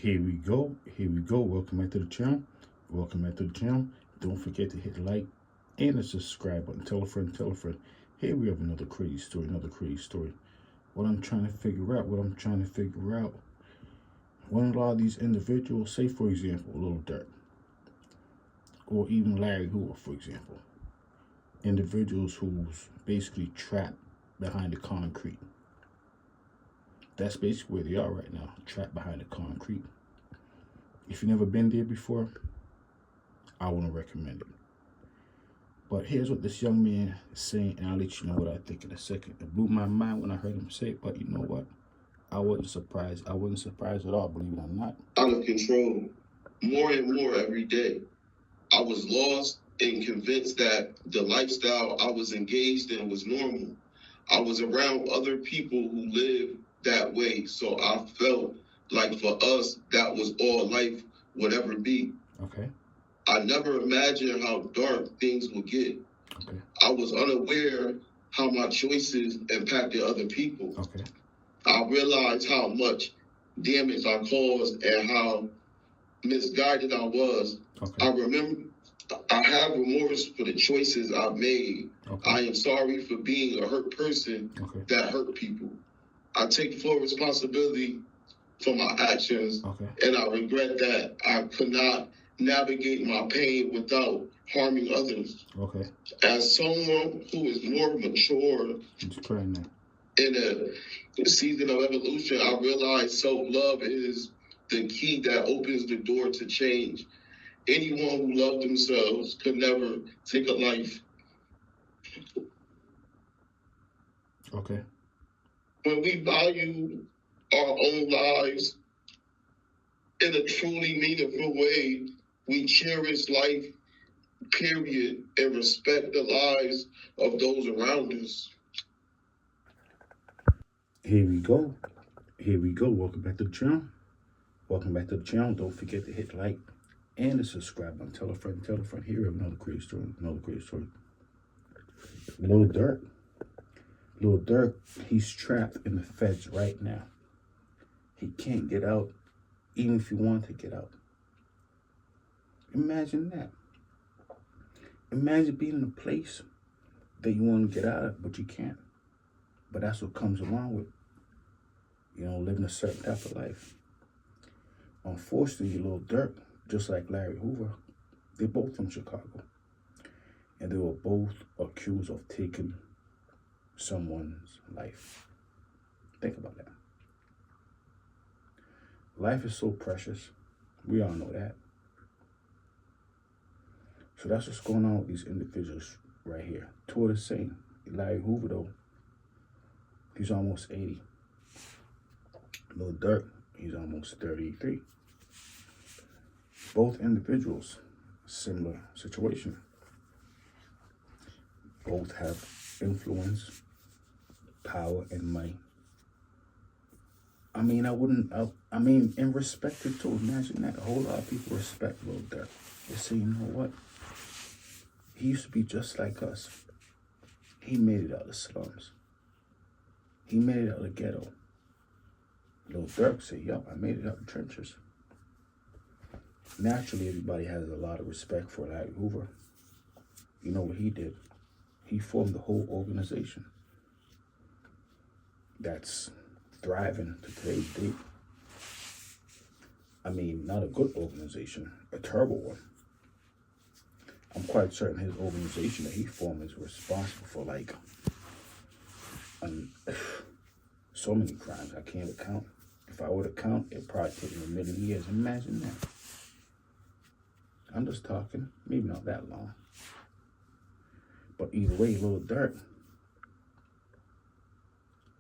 Here we go. Here we go. Welcome back to the channel. Welcome back to the channel. Don't forget to hit like and the subscribe button. Tell a friend, tell a friend. Here we have another crazy story, another crazy story. What I'm trying to figure out, when a lot of these individuals, say for example, Lil Durk, or even Larry Hoover, for example, individuals who's basically trapped behind the concrete. That's basically where they are right now, trapped behind the concrete. If you've never been there before, I wouldn't recommend it. But here's what this young man is saying, and I'll let you know what I think in a second. It blew my mind when I heard him say it, but you know what? I wasn't surprised. I wasn't surprised at all, believe it or not. Out of control, more and more every day. I was lost and convinced that the lifestyle I was engaged in was normal. I was around other people who lived that way, so I felt like for us, that was all life would ever be. Okay. I never imagined how dark things would get. Okay. I was unaware how my choices impacted other people. Okay. I realized how much damage I caused and how misguided I was. Okay. I remember I have remorse for the choices I've made. Okay. I am sorry for being a hurt person that hurt people. I take full responsibility for my actions, and I regret that I could not navigate my pain without harming others. Okay. As someone who is more mature in a season of evolution, I realize self-love is the key that opens the door to change. Anyone who loved themselves could never take a life. Okay. When we value our own lives in a truly meaningful way, we cherish life, period, and respect the lives of those around us. Here we go. Here we go. Welcome back to the channel. Welcome back to the channel. Don't forget to hit like and the subscribe button. Tell a friend, tell a friend. Here we have another crazy story. Another crazy story. Lil Durk. Lil Durk, he's trapped in the feds right now. He can't get out, even if he wanted to get out. Imagine that. Imagine being in a place that you want to get out of, but you can't. But that's what comes along with, living a certain type of life. Unfortunately, Lil Durk, just like Larry Hoover, they're both from Chicago. And they were both accused of taking someone's life. Think about that. Life is so precious. We all know that. So that's what's going on with these individuals right here. Two are the same. Larry Hoover, though, he's almost 80. Lil Durk, he's almost 33. Both individuals, similar situation. Both have influence, power, and money. In respect to too. Imagine that. A whole lot of people respect Lil Durk. They say, you know what? He used to be just like us. He made it out of the slums. He made it out of the ghetto. Lil Durk said, yup, I made it out of the trenches. Naturally, everybody has a lot of respect for Larry Hoover. You know what he did? He formed the whole organization that's thriving to today's date. Not a good organization, a terrible one. I'm quite certain his organization that he formed is responsible for so many crimes I can't count. If I were to count, it'd probably take me a million years. Imagine that. I'm just talking, maybe not that long. But either way, Lil Durk,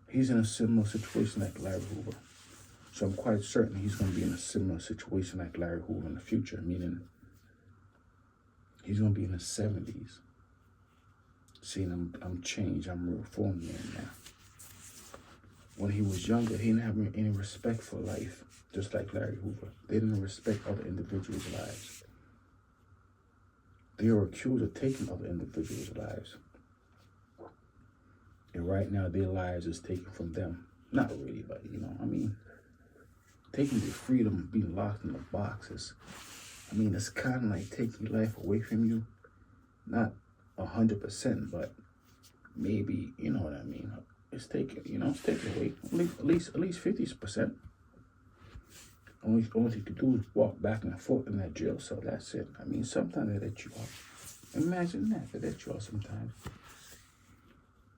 he's in a similar situation like Larry Hoover. So I'm quite certain he's going to be in a similar situation like Larry Hoover in the future, meaning he's going to be in his 70s. Seeing I'm changed, I'm a reformed man now. When he was younger, he didn't have any respect for life, just like Larry Hoover. They didn't respect other individuals' lives. They were accused of taking other individuals' lives. And right now, their lives is taken from them. Not really, but taking your freedom, being locked in a box is, I mean, it's kind of like taking life away from you. Not 100%, but maybe, you know what I mean. It's taking, it's taking away at least 50%. Only thing you could do is walk back and forth in that jail cell. That's it. I mean, sometimes they let you off. Imagine that, they let you off sometimes.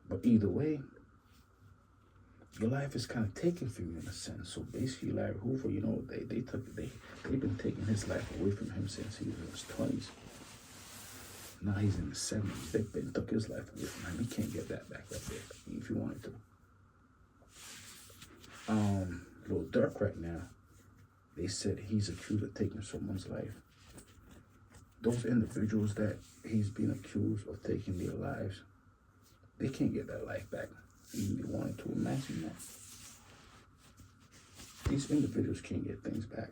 But either way, your life is kind of taken from you in a sense. So basically, Larry Hoover, they've been taking his life away from him since he was in his 20s. Now he's in his 70s. They've been took his life away from him. He can't get that back up there if he wanted to. Lil Durk right now, they said he's accused of taking someone's life. Those individuals that he's been accused of taking their lives, they can't get that life back. Even if they wanted to. Imagine that. These individuals can't get things back.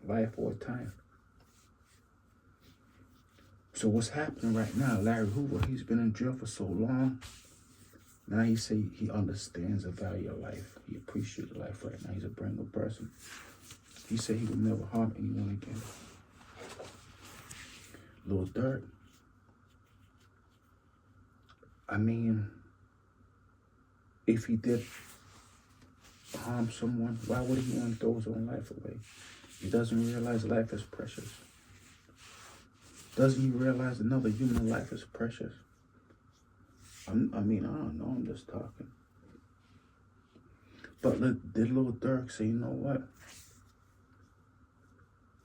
Life or time. So what's happening right now, Larry Hoover, he's been in jail for so long. Now he say he understands the value of life. He appreciates life right now. He's a brand new person. He said he will never harm anyone again. Lil Durk, I mean, if he did harm someone, why would he want to throw his own life away? He doesn't realize life is precious. Doesn't he realize another human life is precious? I don't know, I'm just talking. But did Lil Durk say, you know what?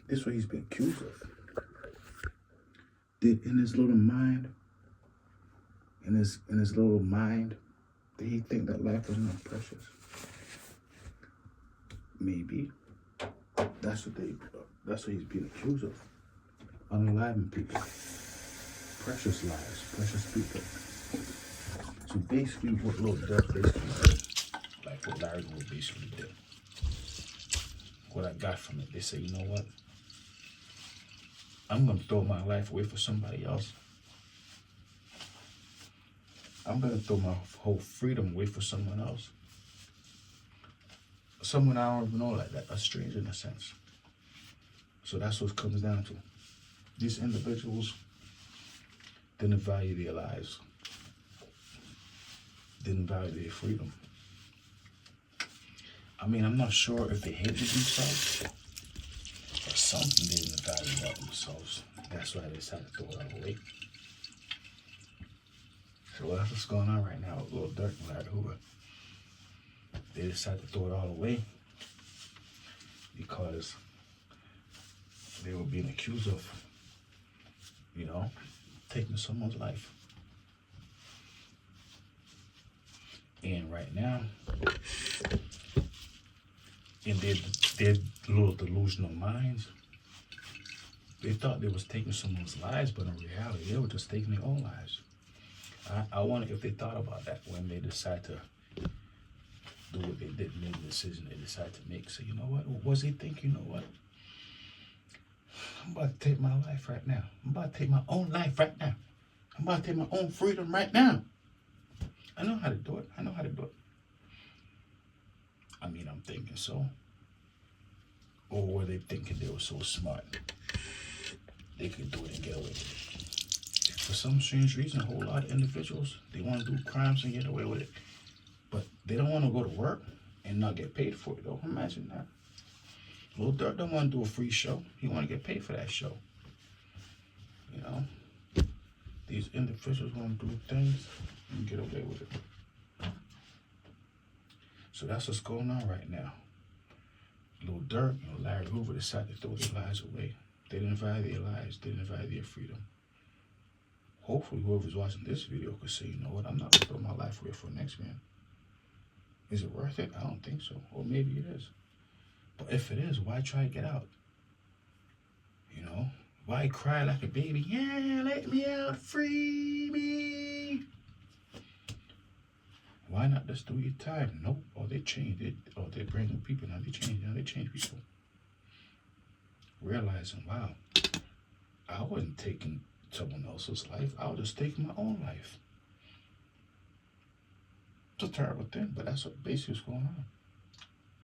This is what he's been accused of. Did in his little mind, did he think that life was not precious? Maybe. That's what he's being accused of. Unaliving people. Precious lives, precious people. So basically what Lil Durk basically did, like what Larry Hoover basically did. What I got from it, they say, you know what? I'm gonna throw my life away for somebody else. I'm gonna throw my whole freedom away for someone else. Someone I don't even know, like that, a stranger in a sense. So that's what it comes down to. These individuals didn't value their lives, didn't value their freedom. I mean, I'm not sure if they hated themselves or something they didn't value about themselves. That's why they decided to throw it all away. So that's what's going on right now with Lil Durk and Larry Hoover. They decided to throw it all away because they were being accused of, taking someone's life. And right now, in their little delusional minds, they thought they was taking someone's lives, but in reality, they were just taking their own lives. I wonder if they thought about that when they decided to do what they did, make the decision they decided to make. So you know what? Was they thinking, you know what? I'm about to take my life right now. I'm about to take my own life right now. I'm about to take my own freedom right now. I know how to do it. I mean, I'm thinking so. Or were they thinking they were so smart they could do it and get away with it? For some strange reason, a whole lot of individuals, they want to do crimes and get away with it. But they don't want to go to work and not get paid for it, though. Imagine that. Lil Durk don't want to do a free show. He want to get paid for that show. These individuals want to do things and get away with it. So that's what's going on right now. Lil Durk, Larry Hoover decided to throw their lives away. They didn't value their lives. They didn't value their freedom. Hopefully whoever's watching this video could say, you know what, I'm not going to throw my life away for the next man. Is it worth it? I don't think so. Or maybe it is. But if it is, why try to get out? Why cry like a baby? Yeah, let me out, free me. Why not just do your time? Nope. Oh, they changed it. Oh, they're brand new people now. They change people. Realizing, wow, I wasn't taking someone else's life. I was just taking my own life. It's a terrible thing, but that's what basically is going on.